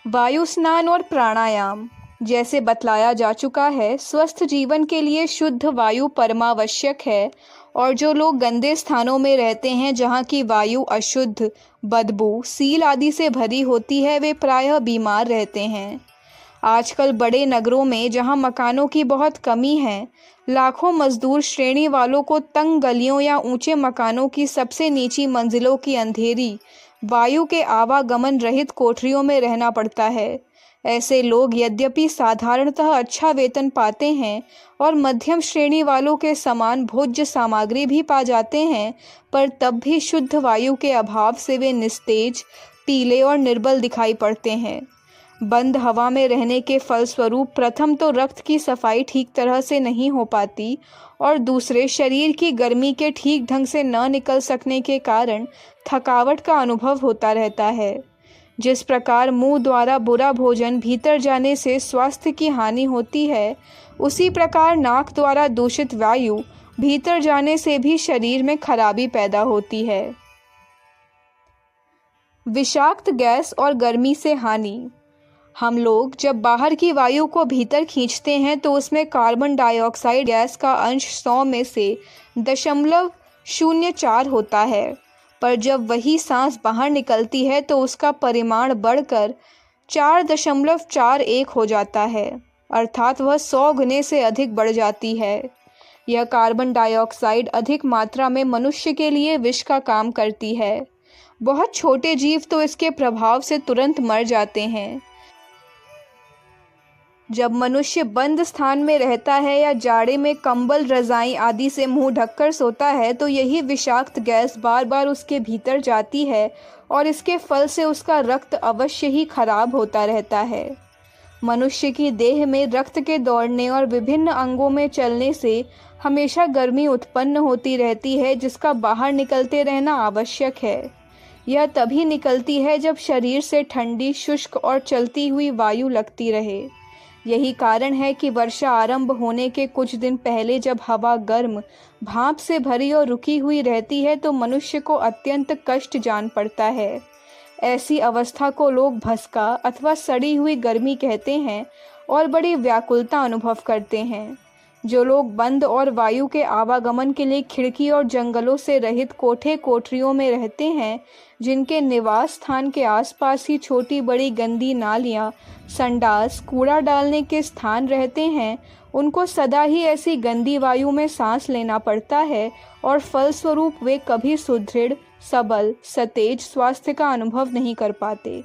वायु स्नान और प्राणायाम। जैसे बतलाया जा चुका है, स्वस्थ जीवन के लिए शुद्ध वायु परमावश्यक है और जो लोग गंदे स्थानों में रहते हैं जहाँ की वायु अशुद्ध, बदबू, सील आदि से भरी होती है, वे प्रायः बीमार रहते हैं। आजकल बड़े नगरों में जहाँ मकानों की बहुत कमी है, लाखों मजदूर श्रेणी वालों को तंग गलियों या ऊंचे मकानों की सबसे नीची मंजिलों की अंधेरी, वायु के आवागमन रहित कोठरियों में रहना पड़ता है। ऐसे लोग यद्यपि साधारणतः अच्छा वेतन पाते हैं और मध्यम श्रेणी वालों के समान भोज्य सामग्री भी पा जाते हैं, पर तब भी शुद्ध वायु के अभाव से वे निस्तेज, पीले और निर्बल दिखाई पड़ते हैं। बंद हवा में रहने के फलस्वरूप प्रथम तो रक्त की सफाई ठीक तरह से नहीं हो पाती और दूसरे शरीर की गर्मी के ठीक ढंग से न निकल सकने के कारण थकावट का अनुभव होता रहता है। जिस प्रकार मुंह द्वारा बुरा भोजन भीतर जाने से स्वास्थ्य की हानि होती है, उसी प्रकार नाक द्वारा दूषित वायु भीतर जाने से भी शरीर में खराबी पैदा होती है। विषाक्त गैस और गर्मी से हानि। हम लोग जब बाहर की वायु को भीतर खींचते हैं तो उसमें कार्बन डाइऑक्साइड गैस का अंश 100 में से 0.04 होता है, पर जब वही सांस बाहर निकलती है तो उसका परिमाण बढ़कर 4.41 हो जाता है, अर्थात वह 100 गुने से अधिक बढ़ जाती है। यह कार्बन डाइऑक्साइड अधिक मात्रा में मनुष्य के लिए विष का काम करती है। बहुत छोटे जीव तो इसके प्रभाव से तुरंत मर जाते हैं। जब मनुष्य बंद स्थान में रहता है या जाड़े में कंबल, रजाई आदि से मुंह ढककर सोता है तो यही विषाक्त गैस बार बार उसके भीतर जाती है और इसके फल से उसका रक्त अवश्य ही खराब होता रहता है। मनुष्य की देह में रक्त के दौड़ने और विभिन्न अंगों में चलने से हमेशा गर्मी उत्पन्न होती रहती है, जिसका बाहर निकलते रहना आवश्यक है। यह तभी निकलती है जब शरीर से ठंडी, शुष्क और चलती हुई वायु लगती रहे। यही कारण है कि वर्षा आरंभ होने के कुछ दिन पहले जब हवा गर्म, भाप से भरी और रुकी हुई रहती है तो मनुष्य को अत्यंत कष्ट जान पड़ता है। ऐसी अवस्था को लोग भस्का अथवा सड़ी हुई गर्मी कहते हैं और बड़ी व्याकुलता अनुभव करते हैं। जो लोग बंद और वायु के आवागमन के लिए खिड़की और जंगलों से रहित कोठे कोठरियों में रहते हैं, जिनके निवास स्थान के आसपास ही छोटी बड़ी गंदी नालियाँ, संडास, कूड़ा डालने के स्थान रहते हैं, उनको सदा ही ऐसी गंदी वायु में सांस लेना पड़ता है और फलस्वरूप वे कभी सुदृढ़, सबल, सतेज स्वास्थ्य का अनुभव नहीं कर पाते।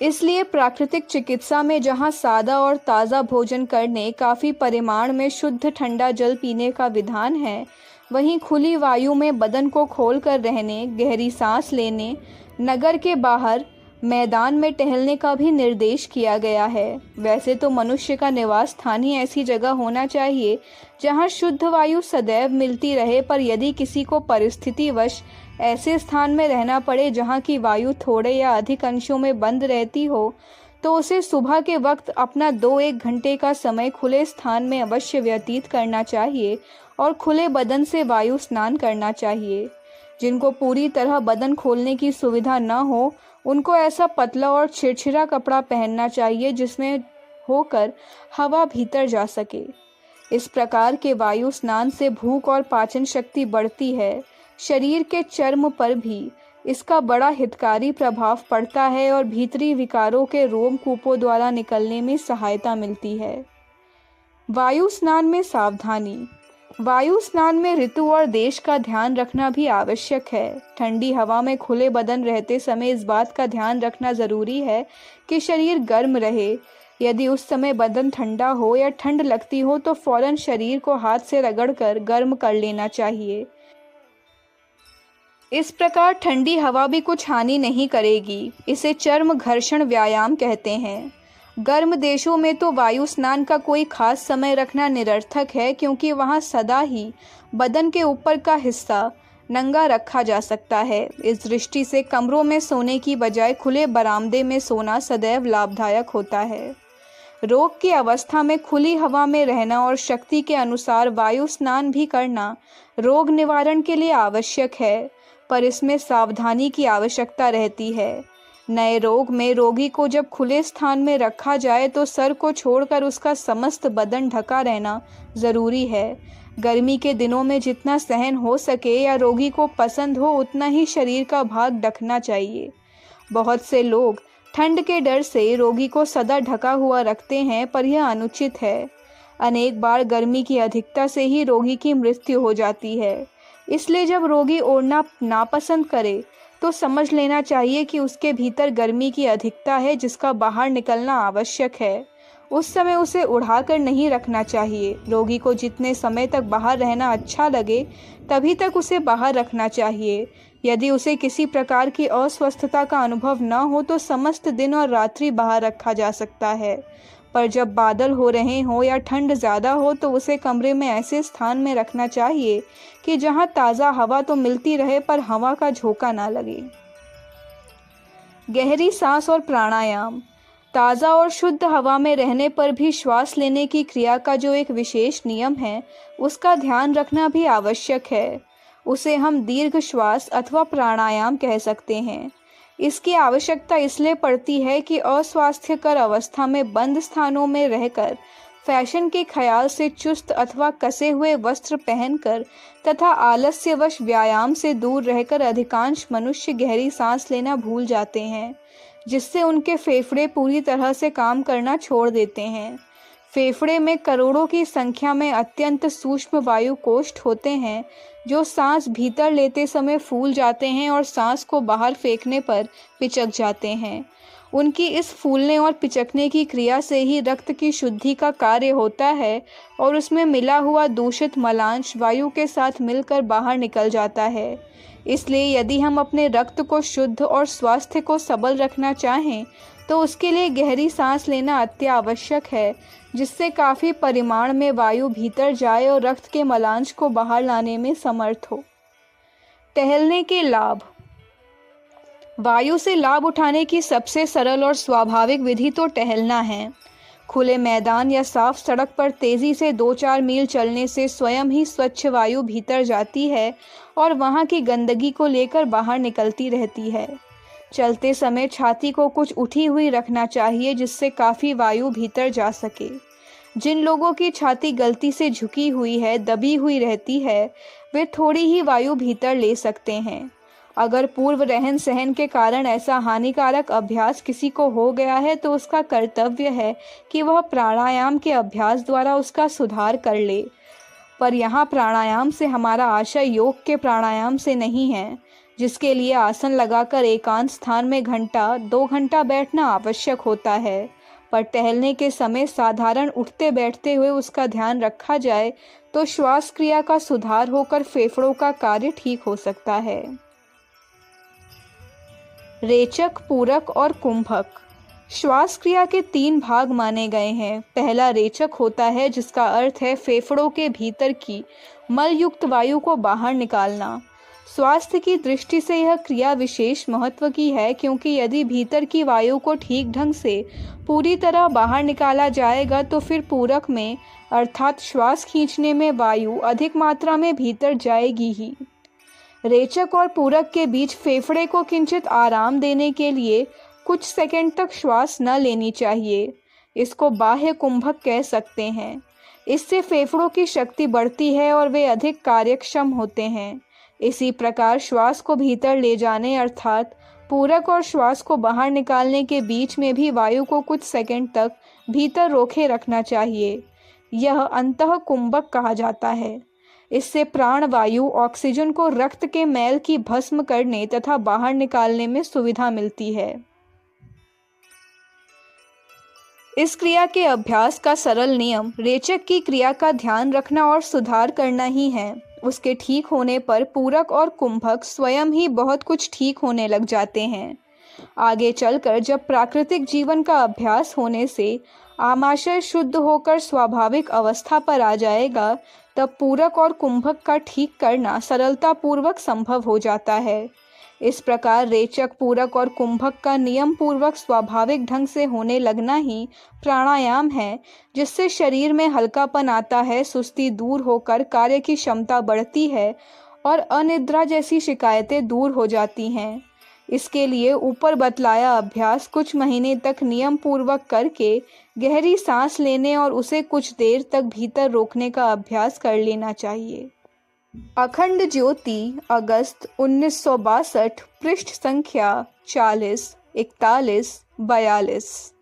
इसलिए प्राकृतिक चिकित्सा में जहाँ सादा और ताज़ा भोजन करने, काफ़ी परिमाण में शुद्ध ठंडा जल पीने का विधान है, वहीं खुली वायु में बदन को खोलकर रहने, गहरी सांस लेने, नगर के बाहर मैदान में टहलने का भी निर्देश किया गया है। वैसे तो मनुष्य का निवास स्थान ही ऐसी जगह होना चाहिए जहाँ शुद्ध वायु सदैव मिलती रहे, पर यदि किसी को परिस्थितिवश ऐसे स्थान में रहना पड़े जहाँ की वायु थोड़े या अधिक अंशों में बंद रहती हो, तो उसे सुबह के वक्त अपना 2-1 घंटे का समय खुले स्थान में अवश्य व्यतीत करना चाहिए और खुले बदन से वायु स्नान करना चाहिए। जिनको पूरी तरह बदन खोलने की सुविधा न हो, उनको ऐसा पतला और छिरछिरा कपड़ा पहनना चाहिए जिसमें होकर हवा भीतर जा सके। इस प्रकार के वायु स्नान से भूख और पाचन शक्ति बढ़ती है। शरीर के चर्म पर भी इसका बड़ा हितकारी प्रभाव पड़ता है और भीतरी विकारों के रोमकूपों द्वारा निकलने में सहायता मिलती है। वायु स्नान में सावधानी। वायु स्नान में ऋतु और देश का ध्यान रखना भी आवश्यक है। ठंडी हवा में खुले बदन रहते समय इस बात का ध्यान रखना जरूरी है कि शरीर गर्म रहे। यदि उस समय बदन ठंडा हो या ठंड लगती हो तो फौरन शरीर को हाथ से रगड़कर गर्म कर लेना चाहिए। इस प्रकार ठंडी हवा भी कुछ हानि नहीं करेगी। इसे चर्म घर्षण व्यायाम कहते हैं। गर्म देशों में तो वायु स्नान का कोई खास समय रखना निरर्थक है, क्योंकि वहाँ सदा ही बदन के ऊपर का हिस्सा नंगा रखा जा सकता है। इस दृष्टि से कमरों में सोने की बजाय खुले बरामदे में सोना सदैव लाभदायक होता है। रोग की अवस्था में खुली हवा में रहना और शक्ति के अनुसार वायु स्नान भी करना रोग निवारण के लिए आवश्यक है, पर इसमें सावधानी की आवश्यकता रहती है। नए रोग में रोगी को जब खुले स्थान में रखा जाए तो सर को छोड़कर उसका समस्त बदन ढका रहना जरूरी है। गर्मी के दिनों में जितना सहन हो सके या रोगी को पसंद हो उतना ही शरीर का भाग ढकना चाहिए। बहुत से लोग ठंड के डर से रोगी को सदा ढका हुआ रखते हैं, पर यह अनुचित है। अनेक बार गर्मी की अधिकता से ही रोगी की मृत्यु हो जाती है। इसलिए जब रोगी ओढ़ना नापसंद करे तो समझ लेना चाहिए कि उसके भीतर गर्मी की अधिकता है जिसका बाहर निकलना आवश्यक है। उस समय उसे उड़ाकर नहीं रखना चाहिए। रोगी को जितने समय तक बाहर रहना अच्छा लगे तभी तक उसे बाहर रखना चाहिए। यदि उसे किसी प्रकार की अस्वस्थता का अनुभव न हो तो समस्त दिन और रात्रि बाहर रखा जा सकता है। पर जब बादल हो रहे हों या ठंड ज़्यादा हो तो उसे कमरे में ऐसे स्थान में रखना चाहिए कि जहां ताज़ा हवा तो मिलती रहे पर हवा का झोंका ना लगे। गहरी सांस और प्राणायाम। ताज़ा और शुद्ध हवा में रहने पर भी श्वास लेने की क्रिया का जो एक विशेष नियम है उसका ध्यान रखना भी आवश्यक है। उसे हम दीर्घ श्वास अथवा प्राणायाम कह सकते हैं। इसकी आवश्यकता इसलिए पड़ती है कि अस्वास्थ्यकर अवस्था में बंद स्थानों में रहकर फैशन के ख्याल से चुस्त अथवा कसे हुए वस्त्र पहनकर तथा आलस्यवश व्यायाम से दूर रहकर अधिकांश मनुष्य गहरी सांस लेना भूल जाते हैं, जिससे उनके फेफड़े पूरी तरह से काम करना छोड़ देते हैं। फेफड़े में करोड़ों की संख्या में अत्यंत सूक्ष्म वायु कोष्ठ होते हैं जो सांस भीतर लेते समय फूल जाते हैं और सांस को बाहर फेंकने पर पिचक जाते हैं। उनकी इस फूलने और पिचकने की क्रिया से ही रक्त की शुद्धि का कार्य होता है और उसमें मिला हुआ दूषित मलांश वायु के साथ मिलकर बाहर निकल जाता है। इसलिए यदि हम अपने रक्त को शुद्ध और स्वास्थ्य को सबल रखना चाहें तो उसके लिए गहरी सांस लेना अत्यावश्यक है, जिससे काफ़ी परिमाण में वायु भीतर जाए और रक्त के मलांश को बाहर लाने में समर्थ हो। टहलने के लाभ। वायु से लाभ उठाने की सबसे सरल और स्वाभाविक विधि तो टहलना है। खुले मैदान या साफ सड़क पर तेज़ी से 2-4 मील चलने से स्वयं ही स्वच्छ वायु भीतर जाती है और वहाँ की गंदगी को लेकर बाहर निकलती रहती है। चलते समय छाती को कुछ उठी हुई रखना चाहिए जिससे काफ़ी वायु भीतर जा सके। जिन लोगों की छाती गलती से झुकी हुई है, दबी हुई रहती है, वे थोड़ी ही वायु भीतर ले सकते हैं। अगर पूर्व रहन सहन के कारण ऐसा हानिकारक अभ्यास किसी को हो गया है तो उसका कर्तव्य है कि वह प्राणायाम के अभ्यास द्वारा उसका सुधार कर ले। पर यहाँ प्राणायाम से हमारा आशय योग के प्राणायाम से नहीं है, जिसके लिए आसन लगाकर एकांत स्थान में 1-2 घंटा बैठना आवश्यक होता है। पर टहलने के समय साधारण उठते बैठते हुए उसका ध्यान रखा जाए तो श्वास क्रिया का सुधार होकर फेफड़ों का कार्य ठीक हो सकता है। रेचक, पूरक और कुंभक। श्वास क्रिया के 3 भाग माने गए हैं। पहला रेचक होता है, जिसका अर्थ है फेफड़ों के भीतर की मलयुक्त वायु को बाहर निकालना। स्वास्थ्य की दृष्टि से यह क्रिया विशेष महत्व की है, क्योंकि यदि भीतर की वायु को ठीक ढंग से पूरी तरह बाहर निकाला जाएगा तो फिर पूरक में अर्थात श्वास खींचने में वायु अधिक मात्रा में भीतर जाएगी ही। रेचक और पूरक के बीच फेफड़े को किंचित आराम देने के लिए कुछ सेकंड तक श्वास न लेनी चाहिए। इसको बाह्य कुंभक कह सकते हैं। इससे फेफड़ों की शक्ति बढ़ती है और वे अधिक कार्यक्षम होते हैं। इसी प्रकार श्वास को भीतर ले जाने अर्थात पूरक और श्वास को बाहर निकालने के बीच में भी वायु को कुछ सेकंड तक भीतर रोके रखना चाहिए। यह अंतः कुंभक कहा जाता है। इससे प्राण वायु ऑक्सीजन को रक्त के मैल की भस्म करने तथा बाहर निकालने में सुविधा मिलती है। इस क्रिया के अभ्यास का सरल नियम रेचक की क्रिया का ध्यान रखना और सुधार करना ही है। उसके ठीक होने पर पूरक और कुंभक स्वयं ही बहुत कुछ ठीक होने लग जाते हैं। आगे चलकर जब प्राकृतिक जीवन का अभ्यास होने से आमाशय शुद्ध होकर स्वाभाविक अवस्था पर आ जाएगा, तब पूरक और कुंभक का ठीक करना सरलतापूर्वक संभव हो जाता है। इस प्रकार रेचक, पूरक और कुंभक का नियम पूर्वक स्वाभाविक ढंग से होने लगना ही प्राणायाम है, जिससे शरीर में हल्कापन आता है, सुस्ती दूर होकर कार्य की क्षमता बढ़ती है और अनिद्रा जैसी शिकायतें दूर हो जाती हैं। इसके लिए ऊपर बतलाया अभ्यास कुछ महीने तक नियम पूर्वक करके गहरी सांस लेने और उसे कुछ देर तक भीतर रोकने का अभ्यास कर लेना चाहिए। अखंड ज्योति, अगस्त 1962, पृष्ठ संख्या 40, 41, 42।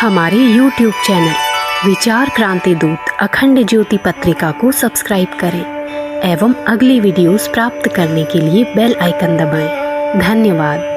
हमारे YouTube चैनल विचार क्रांति दूत अखंड ज्योति पत्रिका को सब्सक्राइब करें एवं अगली वीडियोस प्राप्त करने के लिए बेल आइकन दबाएं। धन्यवाद।